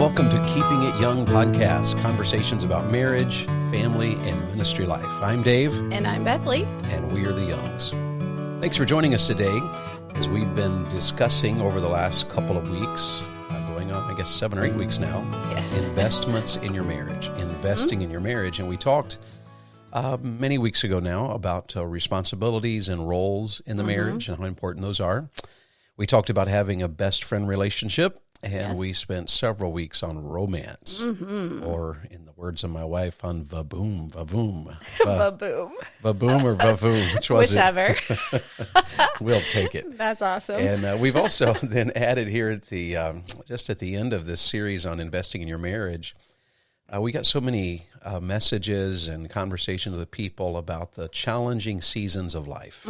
Welcome to Keeping It Young podcast, conversations about marriage, family, and ministry life. I'm Dave. And I'm Bethany. And we are the Youngs. Thanks for joining us today as we've been discussing over the last couple of weeks, going on, 7 or 8 weeks now, investments in your marriage, investing in your marriage. And we talked many weeks ago now about responsibilities and roles in the marriage and how important those are. We talked about having a best friend relationship. And we spent several weeks on romance, or in the words of my wife, on vaboom. Vaboom. Vaboom or vavoom, which was Whichever. it? We'll take it. That's awesome. And we've also then added here at the just at the end of this series on investing in your marriage, we got so many messages and conversations with people about the challenging seasons of life.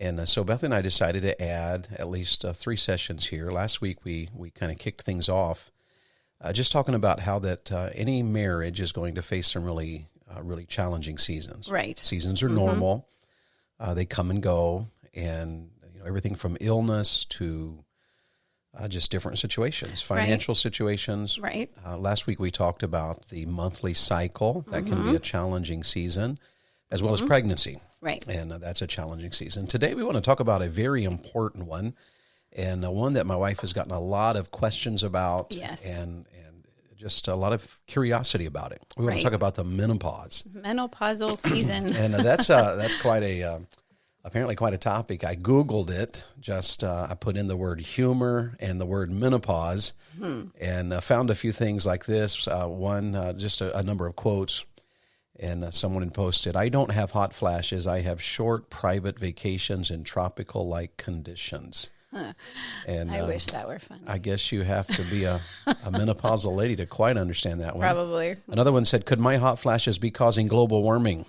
And so Beth and I decided to add at least 3 sessions here. Last week we kind of kicked things off, just talking about how that any marriage is going to face some really challenging seasons. Right. Seasons are normal; they come and go, and everything from illness to just different situations, financial situations. Right. Last week we talked about the monthly cycle that can be a challenging season, as well as pregnancy. Right. And that's a challenging season. Today we want to talk about a very important one, and one that my wife has gotten a lot of questions about, and just a lot of curiosity about it. We want to talk about the menopause. Menopausal season. And that's quite a, apparently quite a topic. I Googled it, I put in the word humor and the word menopause, and found a few things like this. One, just a number of quotes. And someone had posted, "I don't have hot flashes. I have short private vacations in tropical-like conditions." And I wish that were fun. I guess you have to be a menopausal lady to quite understand that one. Probably. Another one said, "Could my hot flashes be causing global warming?"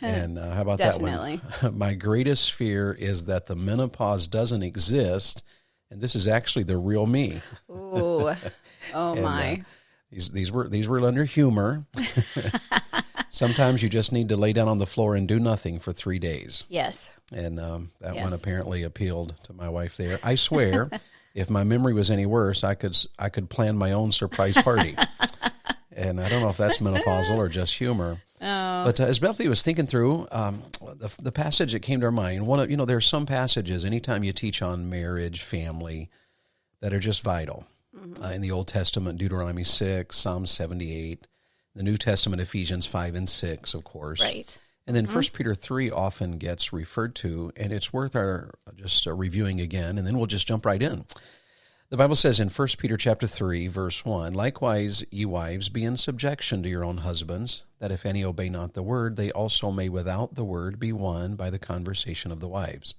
And how about Definitely. that one? "My greatest fear is that the menopause doesn't exist, and this is actually the real me." Ooh. Oh, And, my. These were under humor. Sometimes you just need to lay down on the floor and do nothing for 3 days. Yes. And that one apparently appealed to my wife there. I swear, if my memory was any worse, I could plan my own surprise party. And I don't know if that's menopausal or just humor. Oh. But as Bethany was thinking through the passage that came to her mind, there are some passages anytime you teach on marriage, family, that are just vital. In the Old Testament, Deuteronomy 6, Psalm 78, the New Testament, Ephesians 5 and 6, of course. Right. And then 1 Peter 3 often gets referred to, and it's worth our just reviewing again, and then we'll just jump right in. The Bible says in 1 Peter chapter 3, verse 1, "Likewise, ye wives, be in subjection to your own husbands, that if any obey not the word, they also may without the word be won by the conversation of the wives.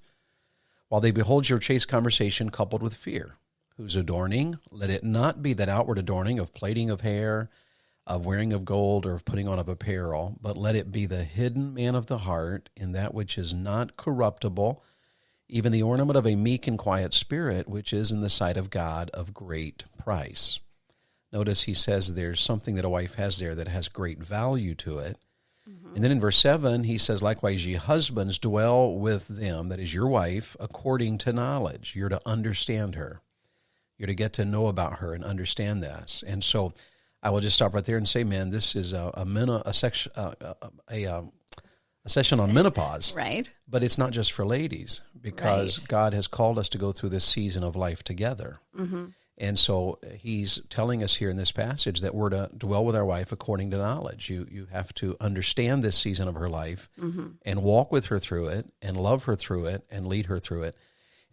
While they behold your chaste conversation coupled with fear, whose adorning, let it not be that outward adorning of plaiting of hair, of wearing of gold, or of putting on of apparel, but let it be the hidden man of the heart in that which is not corruptible, even the ornament of a meek and quiet spirit, which is in the sight of God of great price." Notice he says there's something that a wife has there that has great value to it. And then in verse 7, he says, "Likewise, ye husbands, dwell with them," that is your wife, "according to knowledge." You're to understand her. You're to get to know about her and understand this. And so I will just stop right there and say, man, this is a session on menopause. Right. But it's not just for ladies, because God has called us to go through this season of life together. And so he's telling us here in this passage that we're to dwell with our wife according to knowledge. You have to understand this season of her life and walk with her through it and love her through it and lead her through it.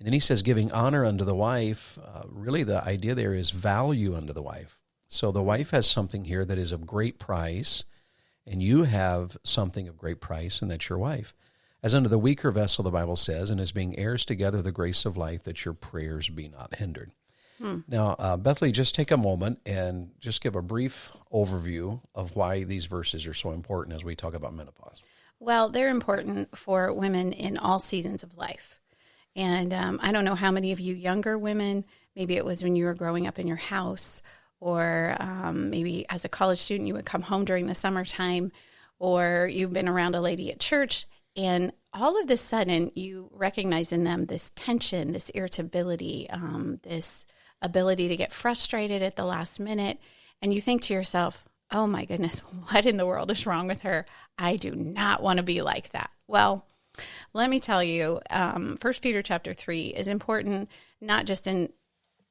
And then he says, giving honor unto the wife, really the idea there is value unto the wife. So the wife has something here that is of great price, and you have something of great price, and that's your wife. As unto the weaker vessel, the Bible says, and as being heirs together the grace of life, that your prayers be not hindered. Now, Bethany, just take a moment and just give a brief overview of why these verses are so important as we talk about menopause. Well, they're important for women in all seasons of life. And I don't know how many of you younger women, maybe it was when you were growing up in your house, or maybe as a college student, you would come home during the summertime, or you've been around a lady at church, and all of a sudden you recognize in them this tension, this irritability, this ability to get frustrated at the last minute. And you think to yourself, oh my goodness, what in the world is wrong with her? I do not want to be like that. Well, let me tell you, 1 Peter chapter 3 is important, not just in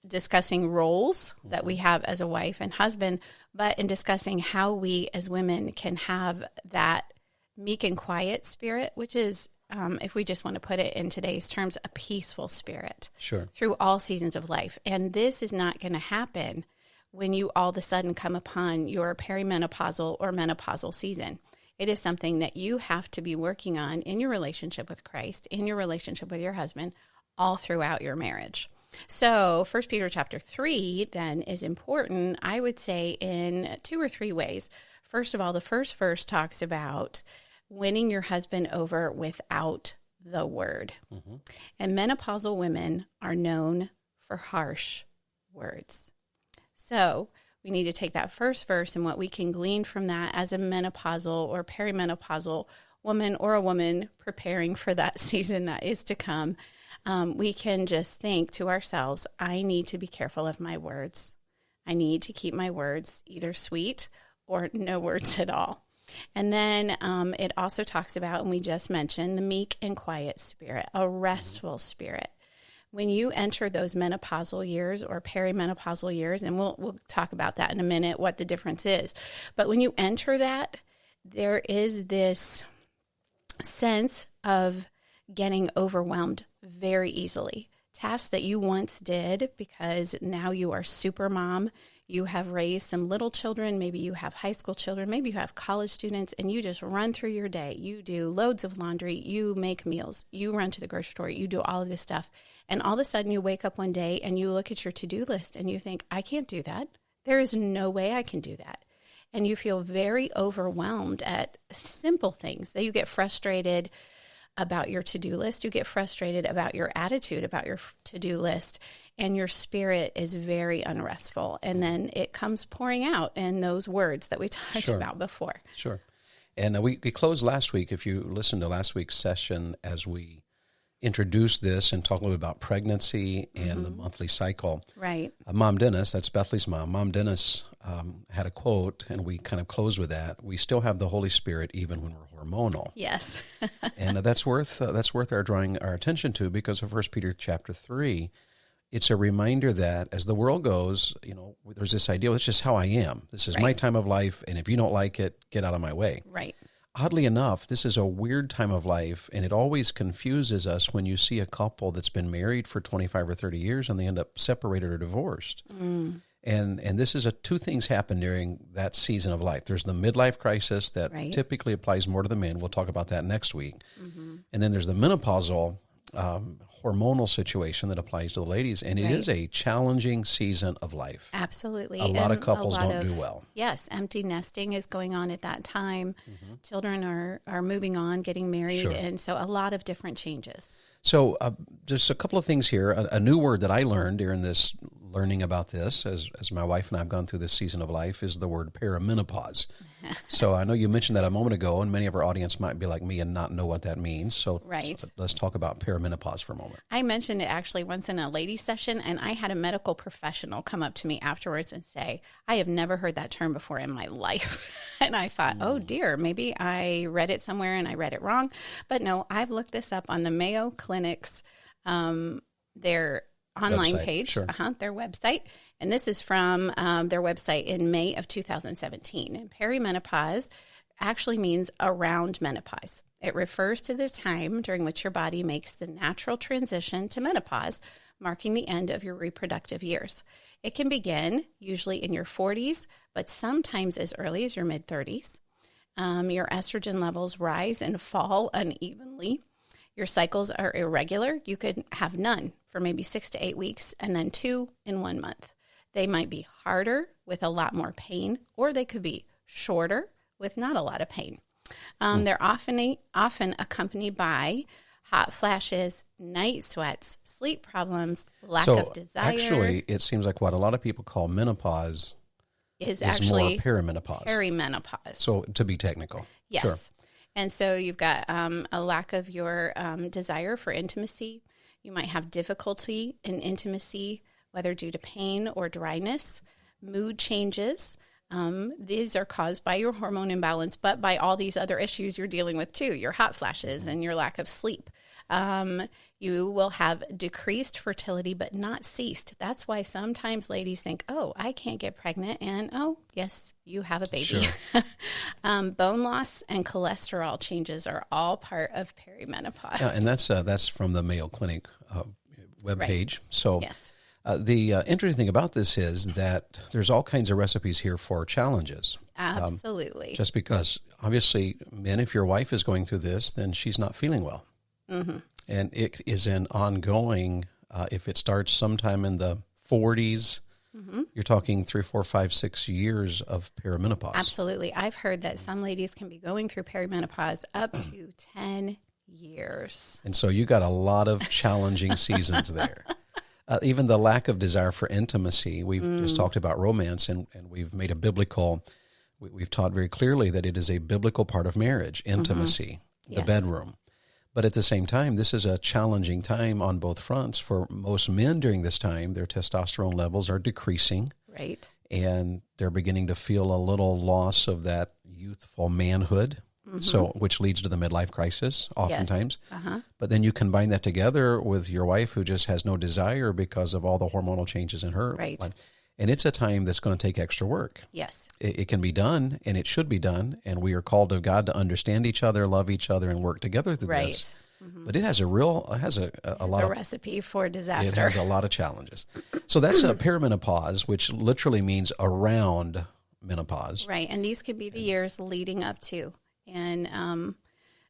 discussing roles that we have as a wife and husband, but in discussing how we as women can have that meek and quiet spirit, which is, if we just want to put it in today's terms, a peaceful spirit through all seasons of life. And this is not going to happen when you all of a sudden come upon your perimenopausal or menopausal season. It is something that you have to be working on in your relationship with Christ, in your relationship with your husband, all throughout your marriage. So 1 Peter chapter 3 then is important, I would say, in 2 or 3 ways. First of all, the first verse talks about winning your husband over without the word. Mm-hmm. And menopausal women are known for harsh words. So we need to take that first verse and what we can glean from that as a menopausal or perimenopausal woman or a woman preparing for that season that is to come. We can just think to ourselves, I need to be careful of my words. I need to keep my words either sweet or no words at all. And then it also talks about, and we just mentioned, the meek and quiet spirit, a restful spirit. When you enter those menopausal years or perimenopausal years, and we'll talk about that in a minute, what the difference is. But when you enter that, there is this sense of getting overwhelmed very easily. Tasks that you once did because now you are super mom, you have raised some little children, maybe you have high school children, maybe you have college students, and you just run through your day. You do loads of laundry, you make meals, you run to the grocery store, you do all of this stuff. And all of a sudden you wake up one day and you look at your to-do list and you think, I can't do that. There is no way I can do that. And you feel very overwhelmed at simple things that you get frustrated about your to-do list. You get frustrated about your attitude about your to-do list, and your spirit is very unrestful. And then it comes pouring out in those words that we talked about before. Sure. And we closed last week, if you listened to last week's session, as we introduced this and talked a little bit about pregnancy and the monthly cycle. Right. Mom Dennis, that's Bethley's mom. Mom Dennis had a quote, and we kind of closed with that. We still have the Holy Spirit even when we're hormonal. Yes. And that's worth our drawing our attention to, because of 1 Peter chapter 3, it's a reminder that as the world goes, there's this idea, it's just how I am. This is my time of life, and if you don't like it, get out of my way. Right. Oddly enough, this is a weird time of life, and it always confuses us when you see a couple that's been married for 25 or 30 years and they end up separated or divorced. Mm. And this is two things happen during that season of life. There's the midlife crisis that typically applies more to the men. We'll talk about that next week. Mm-hmm. And then there's the menopausal hormonal situation that applies to the ladies, and it is a challenging season of life. Absolutely. A lot of couples don't do well. Yes, empty nesting is going on at that time. Mm-hmm. Children are moving on, getting married, and so a lot of different changes. So just a couple of things here. A new word that I learned during this learning about this, as my wife and I have gone through this season of life, is the word perimenopause. So I know you mentioned that a moment ago, and many of our audience might be like me and not know what that means. So let's talk about perimenopause for a moment. I mentioned it actually once in a ladies' session, and I had a medical professional come up to me afterwards and say, I have never heard that term before in my life. And I thought, oh dear, maybe I read it somewhere and I read it wrong. But no, I've looked this up on the Mayo Clinic's, their online page, their website. And this is from their website in May of 2017. And perimenopause actually means around menopause. It refers to the time during which your body makes the natural transition to menopause, marking the end of your reproductive years. It can begin usually in your 40s, but sometimes as early as your mid-30s. Your estrogen levels rise and fall unevenly. Your cycles are irregular. You could have none for maybe 6 to 8 weeks and then 2 in 1 month. They might be harder with a lot more pain, or they could be shorter with not a lot of pain. They're often accompanied by hot flashes, night sweats, sleep problems, lack of desire. Actually, it seems like what a lot of people call menopause is actually more perimenopause. Perimenopause. So to be technical. Yes. Sure. And so you've got a lack of your desire for intimacy. You might have difficulty in intimacy whether due to pain or dryness, mood changes. These are caused by your hormone imbalance, but by all these other issues you're dealing with too, your hot flashes and your lack of sleep. You will have decreased fertility, but not ceased. That's why sometimes ladies think, oh, I can't get pregnant. And, oh, yes, you have a baby. Sure. Bone loss and cholesterol changes are all part of perimenopause. Yeah, and that's from the Mayo Clinic webpage. Right. So Yes. The interesting thing about this is that there's all kinds of recipes here for challenges. Absolutely. Just because, obviously, men, if your wife is going through this, then she's not feeling well. Mm-hmm. And it is an ongoing, if it starts sometime in the 40s, you're talking 3, 4, 5, 6 years of perimenopause. Absolutely. I've heard that some ladies can be going through perimenopause up to 10 years. And so you got a lot of challenging seasons there. Even the lack of desire for intimacy. We've just talked about romance, and we've made a biblical, we've taught very clearly that it is a biblical part of marriage, intimacy, the Yes. bedroom. But at the same time, this is a challenging time on both fronts. For most men during this time, their testosterone levels are decreasing, Right. and they're beginning to feel a little loss of that youthful manhood. So, which leads to the midlife crisis oftentimes. Yes. Uh-huh. But then you combine that together with your wife who just has no desire because of all the hormonal changes in her Right. life. And it's a time that's going to take extra work. Yes. It can be done, and it should be done. And we are called of God to understand each other, love each other, and work together through Right. this. But it has a lot It's of a recipe for it disaster. has a lot of challenges. So that's a perimenopause, which literally means around menopause. Right. And these could be the years leading up to. And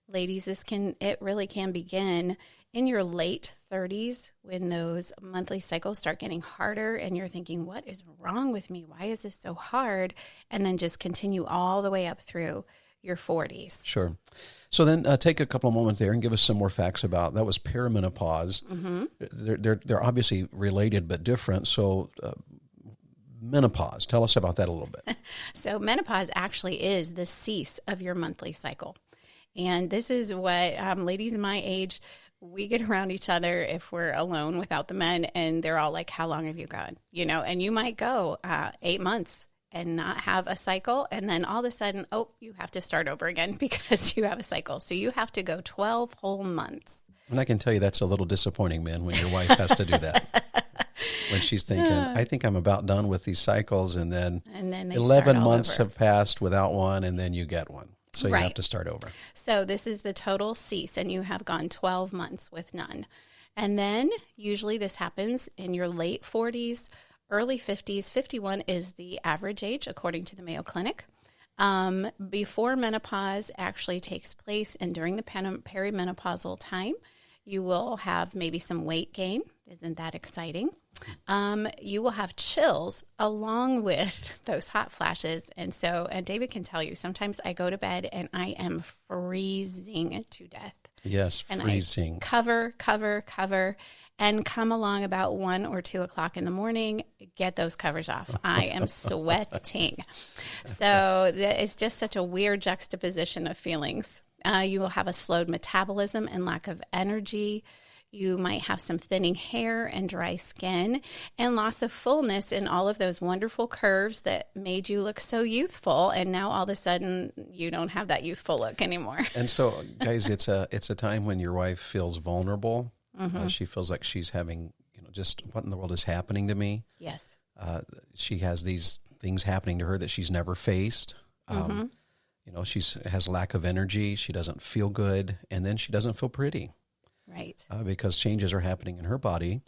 ladies, it really can begin in your late 30s when those monthly cycles start getting harder and you're thinking, what is wrong with me? Why is this so hard? And then just continue all the way up through your 40s. Sure. So then take a couple of moments there and give us some more facts about, that was perimenopause. They're obviously related but different. So menopause, tell us about that a little bit. So menopause actually is the cease of your monthly cycle. And this is what ladies my age, we get around each other if we're alone without the men, and they're all like, how long have you gone? And you might go 8 months and not have a cycle, and then all of a sudden, you have to start over again because you have a cycle. So you have to go 12 whole months. And I can tell you that's a little disappointing, man, when your wife has to do that. When she's thinking, I think I'm about done with these cycles, and then they 11 months have passed without one, and then you get one. So you have to start over. So this is the total cease, and you have gone 12 months with none. And then usually this happens in your late 40s, early 50s. 51 is the average age, according to the Mayo Clinic. Before menopause actually takes place and during the perimenopausal time, you will have maybe some weight gain. Isn't that exciting? You will have chills along with those hot flashes. And David can tell you, sometimes I go to bed and I am freezing to death. Yes, freezing. And I cover, and come along about 1 or 2 o'clock in the morning, get those covers off. I am sweating. So it's just such a weird juxtaposition of feelings. You will have a slowed metabolism and lack of energy. You might have some thinning hair and dry skin and loss of fullness in all of those wonderful curves that made you look so youthful. And now all of a sudden you don't have that youthful look anymore. And so, guys, it's a time when your wife feels vulnerable. She feels like she's having, just what in the world is happening to me? Yes. She has these things happening to her that she's never faced. She has lack of energy. She doesn't feel good. And then she doesn't feel pretty. Right. Because changes are happening in her body.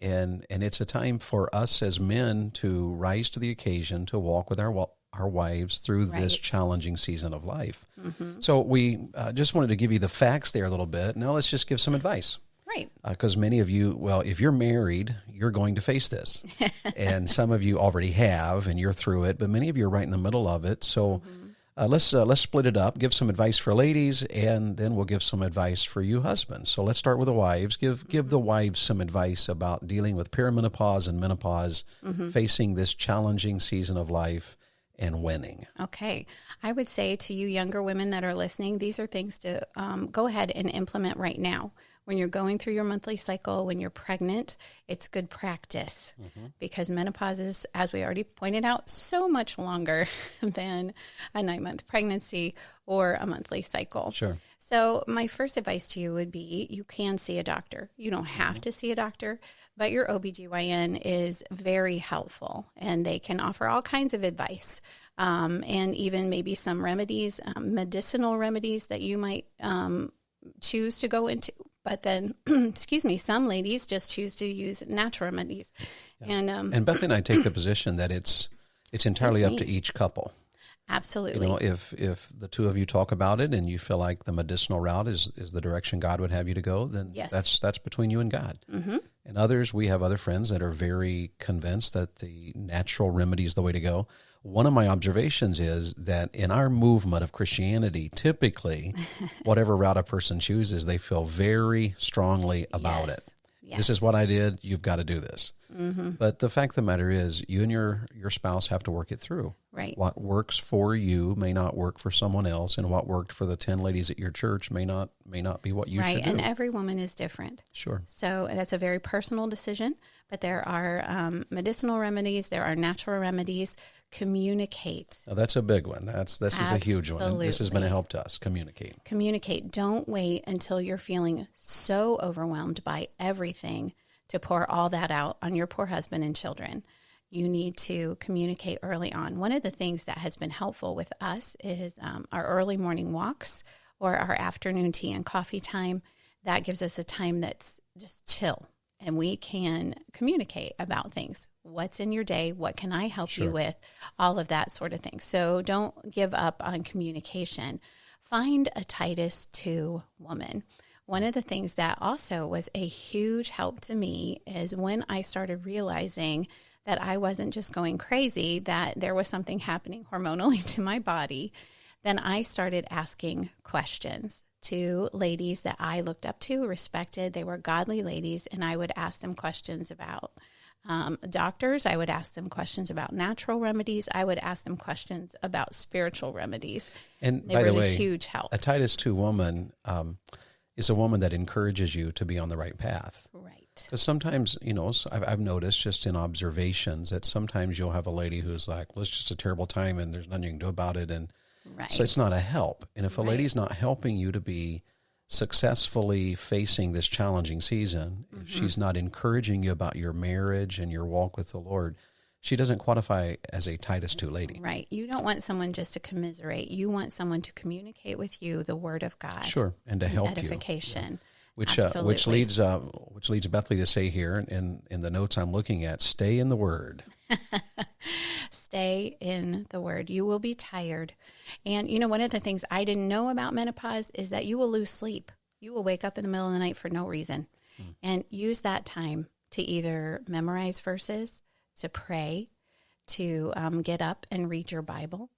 And it's a time for us as men to rise to the occasion, to walk with our wives through this challenging season of life. So we just wanted to give you the facts there a little bit. Now let's just give some advice. Right. Because many of you, if you're married, you're going to face this. And some of you already have, and you're through it, but many of you are right in the middle of it. So let's split it up, give some advice for ladies, and then we'll give some advice for you husbands. So let's start with the wives. Give the wives some advice about dealing with perimenopause and menopause, facing this challenging season of life and winning. Okay. I would say to you younger women that are listening, these are things to go ahead and implement right now. when you're going through your monthly cycle, when you're pregnant, it's good practice because menopause is, as we already pointed out, so much longer than a 9-month pregnancy or a monthly cycle. Sure. So my first advice to you would be you can see a doctor. You don't have to see a doctor, but your OBGYN is very helpful, and they can offer all kinds of advice. And even maybe some remedies, medicinal remedies that you might choose to go into. But then, some ladies just choose to use natural remedies. Yeah. And Bethany and I take the position that it's entirely up to each couple. Absolutely. If the two of you talk about it and you feel like the medicinal route is the direction God would have you to go, then that's between you and God. Mm-hmm. And others, we have other friends that are very convinced that the natural remedy is the way to go. One of my observations is that in our movement of Christianity, typically, whatever route a person chooses, they feel very strongly about it. Yes. This is what I did. You've got to do this. Mm-hmm. But the fact of the matter is, you and your spouse have to work it through. Right. What works for you may not work for someone else, and what worked for the 10 ladies at your church may not be what you should do. And every woman is different. Sure. So that's a very personal decision. But there are medicinal remedies. There are natural remedies. Communicate. Now, that's a big one. This is a huge one. And this has been a help to us. Communicate. Communicate. Don't wait until you're feeling so overwhelmed by everything to pour all that out on your poor husband and children. You need to communicate early on. One of the things that has been helpful with us is our early morning walks or our afternoon tea and coffee time. That gives us a time that's just chill, and we can communicate about things. What's in your day? What can I help you with? All of that sort of thing. So don't give up on communication. Find a Titus 2 woman. One of the things that also was a huge help to me is when I started realizing that I wasn't just going crazy, that there was something happening hormonally to my body, then I started asking questions to ladies that I looked up to, respected. They were godly ladies, and I would ask them questions about doctors. I would ask them questions about natural remedies. I would ask them questions about spiritual remedies. And they by were the way, a huge help. A Titus 2 woman is a woman that encourages you to be on the right path. Right. Because sometimes, I've noticed just in observations that sometimes you'll have a lady who's like, well, it's just a terrible time and there's nothing you can do about it. And so it's not a help. And if a lady's not helping you to be successfully facing this challenging season, if she's not encouraging you about your marriage and your walk with the Lord, she doesn't qualify as a Titus 2 lady. Right. You don't want someone just to commiserate. You want someone to communicate with you the Word of God. Sure, and to help edification. You. Which leads Bethany to say here in the notes I'm looking at, stay in the Word. Stay in the Word. You will be tired. And, one of the things I didn't know about menopause is that you will lose sleep. You will wake up in the middle of the night for no reason. And use that time to either memorize verses, to pray, to get up and read your Bible.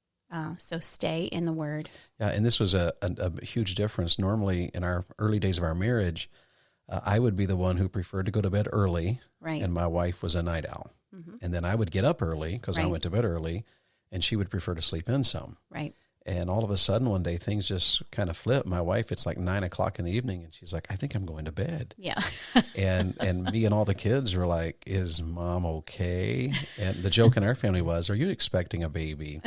So stay in the Word. Yeah, and this was a huge difference. Normally, in our early days of our marriage, I would be the one who preferred to go to bed early, and my wife was a night owl. And then I would get up early because I went to bed early, and she would prefer to sleep in some. Right. And all of a sudden, one day, things just kind of flip. My wife, it's like 9 o'clock in the evening, and she's like, I think I'm going to bed. Yeah. and me and all the kids were like, is Mom okay? And the joke in our family was, are you expecting a baby?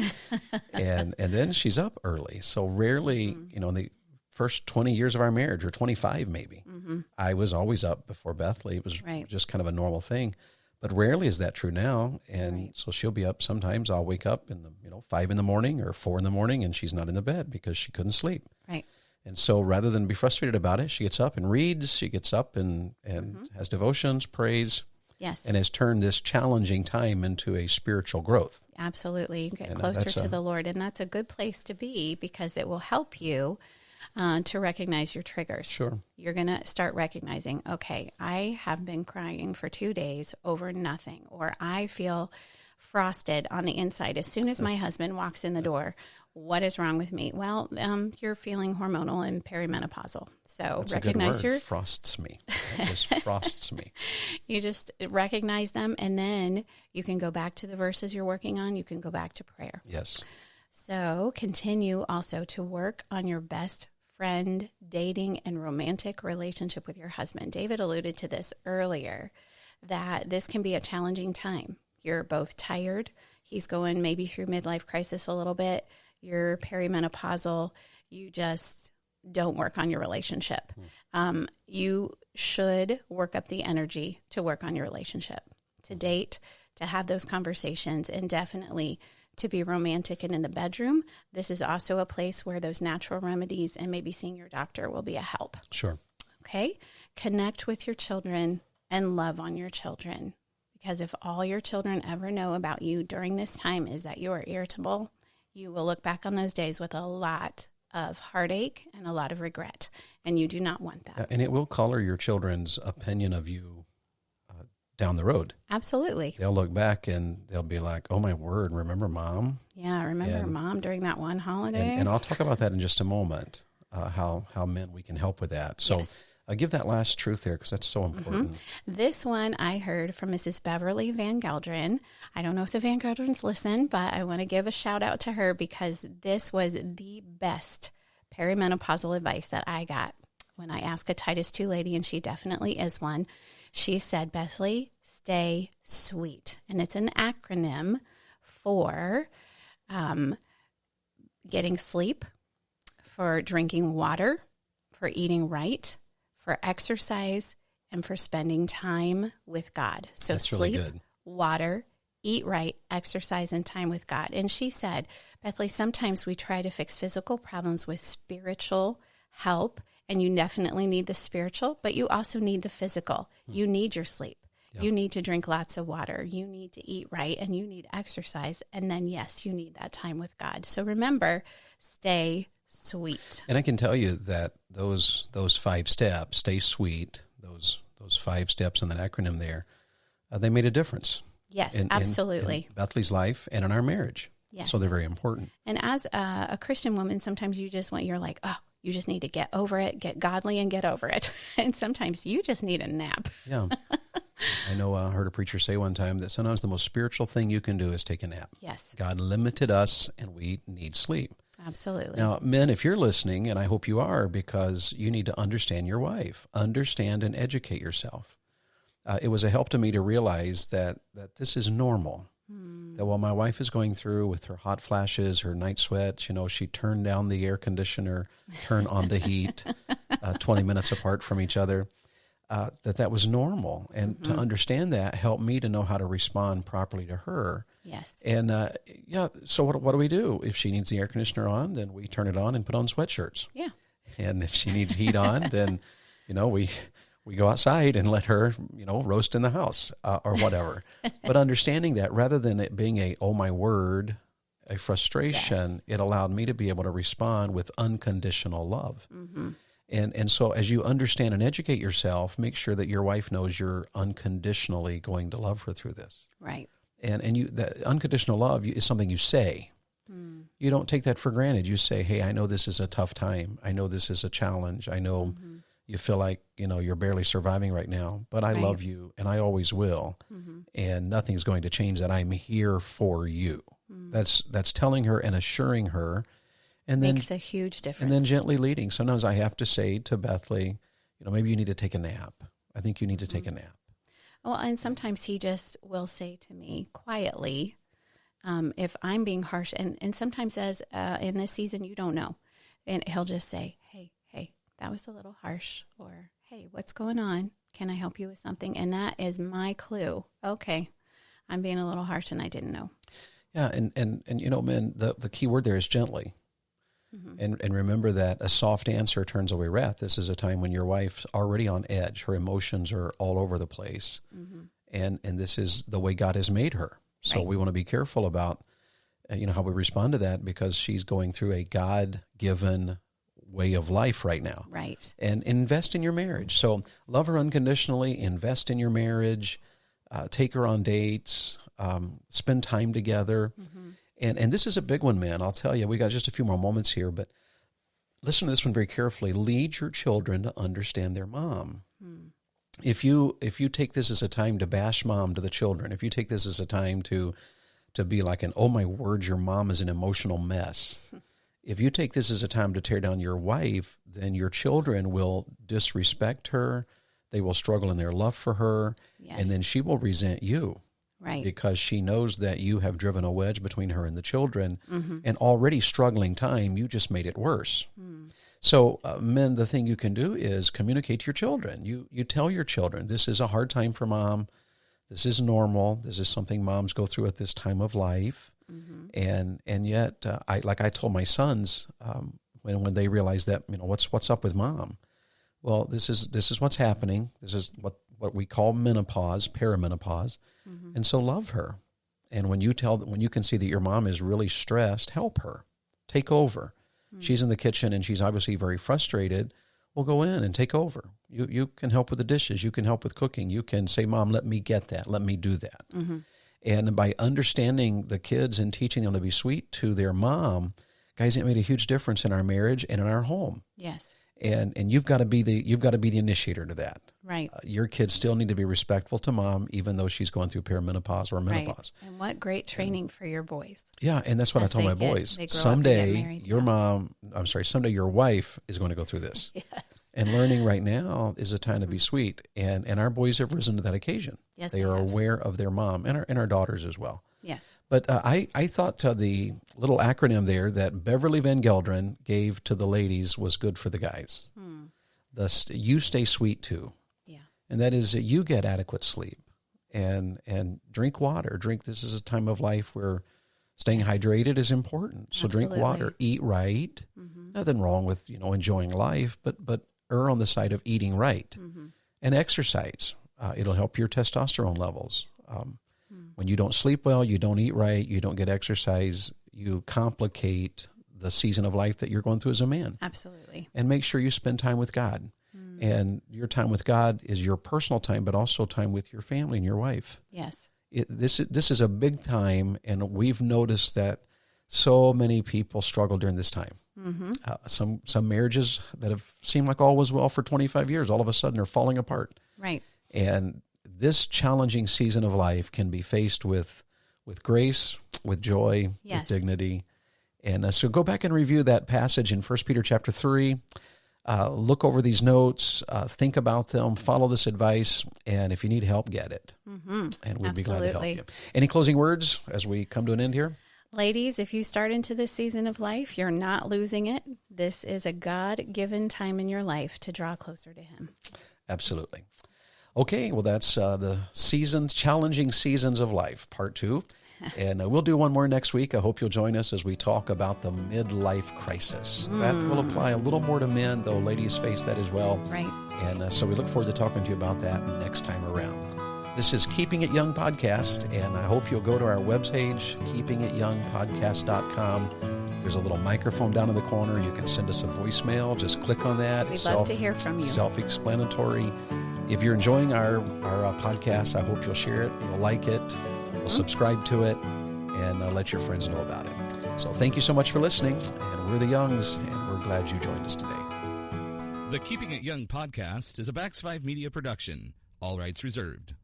and then she's up early. So rarely, in the first 20 years of our marriage, or 25 maybe, I was always up before Bethany. It was just kind of a normal thing. But rarely is that true now, and so she'll be up. Sometimes I'll wake up in 5 in the morning or 4 in the morning, and she's not in the bed because she couldn't sleep. Right. And so rather than be frustrated about it, she gets up and reads. She gets up and has devotions, prays. Yes. And has turned this challenging time into a spiritual growth. Absolutely. You get closer to the Lord, and that's a good place to be because it will help you to recognize your triggers. Sure. You're going to start recognizing, okay, I have been crying for 2 days over nothing, or I feel frosted on the inside as soon as my husband walks in the door. What is wrong with me? Well, you're feeling hormonal and perimenopausal. So that's recognize a good word. Frosts me. It just frosts me. You just recognize them, and then you can go back to the verses you're working on. You can go back to prayer. Yes. So continue also to work on your best friend, dating, and romantic relationship with your husband. David alluded to this earlier, that this can be a challenging time. You're both tired. He's going maybe through midlife crisis a little bit. You're perimenopausal. You just don't work on your relationship. You should work up the energy to work on your relationship, to date, to have those conversations, and definitely to be romantic and in the bedroom. This is also a place where those natural remedies and maybe seeing your doctor will be a help. Sure. Okay? Connect with your children and love on your children. Because if all your children ever know about you during this time is that you are irritable, you will look back on those days with a lot of heartache and a lot of regret. And you do not want that. And it will color your children's opinion of you down the road. Absolutely. They'll look back and they'll be like, oh, my word, remember Mom? Yeah, remember Mom during that one holiday? And I'll talk about that in just a moment, how men, we can help with that. So Yes. Give that last truth there because that's so important. This one I heard from Mrs. Beverly Van Gelderen. I don't know if the Van Gelderens listen, but I want to give a shout out to her because this was the best perimenopausal advice that I got when I asked a Titus 2 lady, and she definitely is one. She said, Bethany, stay sweet. And it's an acronym for getting sleep, for drinking water, for eating right, for exercise, and for spending time with God. So That's sleep, really good. water, eat right, exercise, and time with God. And she said, Bethany, sometimes we try to fix physical problems with spiritual help, and you definitely need the spiritual, but you also need the physical. You need your sleep. Yeah. You need to drink lots of water. You need to eat right, and you need exercise. And then, yes, you need that time with God. So remember, stay sweet. And I can tell you that those 5 steps, stay sweet, those 5 steps in that acronym there, they made a difference. Yes, in absolutely. Bethany's life and in our marriage. Yes. So they're very important. And as a Christian woman, sometimes you're like, oh, you just need to get over it, get godly and get over it. And sometimes you just need a nap. Yeah. I know I heard a preacher say one time that sometimes the most spiritual thing you can do is take a nap. Yes. God limited us and we need sleep. Absolutely. Now, men, if you're listening, and I hope you are, because you need to understand your wife, understand and educate yourself. It was a help to me to realize that this is normal. That while my wife is going through with her hot flashes, her night sweats, she turned down the air conditioner, turned on the heat, 20 minutes apart from each other, that was normal. And to understand that helped me to know how to respond properly to her. Yes. And so what do we do? If she needs the air conditioner on, then we turn it on and put on sweatshirts. Yeah. And if she needs heat on, then, we go outside and let her, roast in the house or whatever. But understanding that rather than it being a frustration, yes, it allowed me to be able to respond with unconditional love. Mm-hmm. And so as you understand and educate yourself, make sure that your wife knows you're unconditionally going to love her through this. Right. And that unconditional love is something you say. Mm. You don't take that for granted. You say, hey, I know this is a tough time. I know this is a challenge. I know you feel like, you're barely surviving right now, but I love you and I always will. Mm-hmm. And nothing's going to change that. I'm here for you. Mm. That's telling her and assuring her. And then makes a huge difference. And then gently leading. Sometimes I have to say to Bethany, maybe you need to take a nap. I think you need to take a nap. Well, and sometimes he just will say to me quietly, if I'm being harsh, and sometimes as in this season, you don't know. And he'll just say, hey, that was a little harsh. Or, hey, what's going on? Can I help you with something? And that is my clue. Okay, I'm being a little harsh and I didn't know. Yeah, and men, the key word there is gently. Mm-hmm. And remember that a soft answer turns away wrath. This is a time when your wife's already on edge. Her emotions are all over the place. Mm-hmm. And this is the way God has made her. So we want to be careful about, how we respond to that because she's going through a God-given way of life right now. Right. And invest in your marriage. So love her unconditionally, invest in your marriage, take her on dates, spend time together. Mm-hmm. And this is a big one, man. I'll tell you, we got just a few more moments here, but listen to this one very carefully. Lead your children to understand their mom. Hmm. If you take this as a time to bash mom to the children, if you take this as a time to be like oh my word, your mom is an emotional mess, If you take this as a time to tear down your wife, then your children will disrespect her. They will struggle in their love for her. Yes. And then she will resent you. Right. Because she knows that you have driven a wedge between her and the children. An already struggling time, you just made it worse. So, men, the thing you can do is communicate to your children. You tell your children, this is a hard time for mom. This is normal. This is something moms go through at this time of life. And yet, I told my sons when they realized that, what's up with mom? Well, this is what's happening. This is what we call menopause, perimenopause. And so love her. And when you can see that your mom is really stressed, help her. Take over. She's in the kitchen and she's obviously very frustrated. Well, go in and take over. You can help with the dishes. You can help with cooking. You can say, Mom, let me get that. Let me do that. And by understanding the kids and teaching them to be sweet to their mom, guys, it made a huge difference in our marriage and in our home. Yes. And you've got to be the initiator to that. Right. Your kids still need to be respectful to mom, even though she's going through perimenopause or menopause. Right. And what great training for your boys. Yeah, and that's what I told my boys. Someday your wife is going to go through this. Yes. And learning right now is a time to be sweet. And our boys have risen to that occasion. Yes, they are aware of their mom and our daughters as well. Yes. But I thought the little acronym there that Beverly Van Gelderen gave to the ladies was good for the guys. You stay sweet too. Yeah. And that is that you get adequate sleep and drink water. This is a time of life where staying hydrated is important. So Absolutely. Drink water, eat right. Nothing wrong with, enjoying life, but err on the side of eating right. And exercise. It'll help your testosterone levels. When you don't sleep well, you don't eat right, you don't get exercise, you complicate the season of life that you're going through as a man. Absolutely. And make sure you spend time with God. And your time with God is your personal time, but also time with your family and your wife. Yes. This is a big time, and we've noticed that so many people struggle during this time. Some marriages that have seemed like all was well for 25 years, all of a sudden are falling apart. Right. And this challenging season of life can be faced with grace, with joy, with dignity. And so go back and review that passage in 1 Peter chapter 3. Look over these notes, think about them, follow this advice, and if you need help, get it. And we'd be glad to help you. Any closing words as we come to an end here? Ladies, if you start into this season of life, you're not losing it. This is a God-given time in your life to draw closer to Him. Absolutely. Okay, well, that's the challenging seasons of life, part 2. And we'll do one more next week. I hope you'll join us as we talk about the midlife crisis. That will apply a little more to men, though ladies face that as well. Right. And so we look forward to talking to you about that next time around. This is Keeping It Young Podcast, and I hope you'll go to our webpage, keepingityoungpodcast.com. There's a little microphone down in the corner. You can send us a voicemail. Just click on that. We'd love to hear from you. Self-explanatory. If you're enjoying our podcast, I hope you'll share it, you'll like it, you'll subscribe to it, and let your friends know about it. So thank you so much for listening, and we're the Youngs, and we're glad you joined us today. The Keeping It Young podcast is a Bax 5 Media production. All rights reserved.